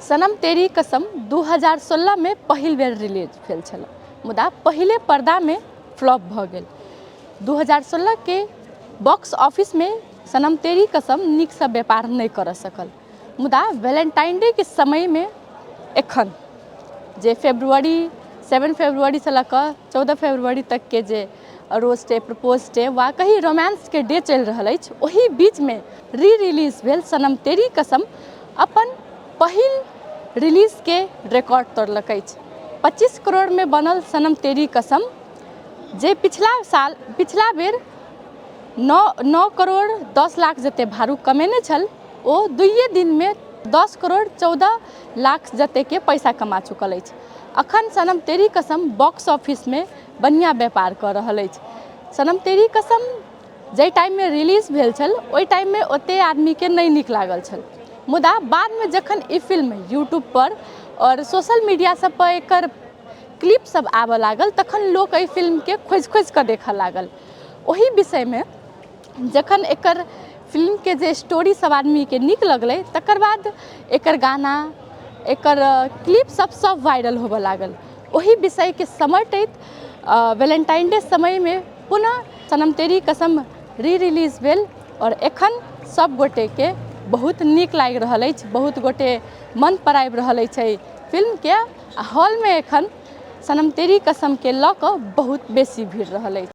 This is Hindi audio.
सनम तेरी कसम 2016 में पहिल बेर रिलीज भेल छल, मुदा पहिले पर्दा में फ्लॉप भ गेल। 2016 के बॉक्स ऑफिस में सनम तेरी कसम नीक सँ व्यापार नहीं कर सकल, मुदा वैलेंटाइन डे के समय में एखन जे 7 फरवरी से लऽ 14 फरवरी तक के जे रोज डे, प्रपोज डे वा कहीं रोमांस के डे चल रहा है, वही बीच में री रिलीज भेल सनम तेरी कसम अपन पहिल रिलीज के रिकॉर्ड तोड़लक। 25 करोड़ में बनल सनम तेरी कसम जे पिछला बेर 9 करोड़ 10 लाख जते भारू कमेने छल, ओ 2 दिन में 10 करोड़ 14 लाख जते के पैसा कमा चुकल अछि। अखन सनम तेरी कसम बॉक्स ऑफिस में बढ़िया व्यापार कर रहल अछि। सनम तेरी कसम जे टाइम में रिलीज भेल छल, ओई टाइम में ओते आदमी के नहीं नीक लागल छल, मुदा बाद में जखन ई फिल्म यूट्यूब पर और सोशल मीडिया सब पर एकर क्लिप सब आबऽ लागल, तखन लोग एहि फिल्म के खोज कर देखऽ लागल। वही विषय में जखन एकर फिल्म के जे स्टोरी सब आदमी के नीक लगलै, तकर बाद एकर गाना, एकर क्लिप सब वायरल होबऽ लागल। वही विषय के समेटैत वैलेंटाइन डे समय में पुनः सनम तेरी कसम री रिलीज भेल और एखन सब गोटे के बहुत नीक लागि रहल अछि। बहुत गोटे मन पर आबि रहल अछि फिल्म के। हॉल में एखन सनम तेरी कसम के लऽ कऽ बहुत बेसी भीड़ रहल अछि।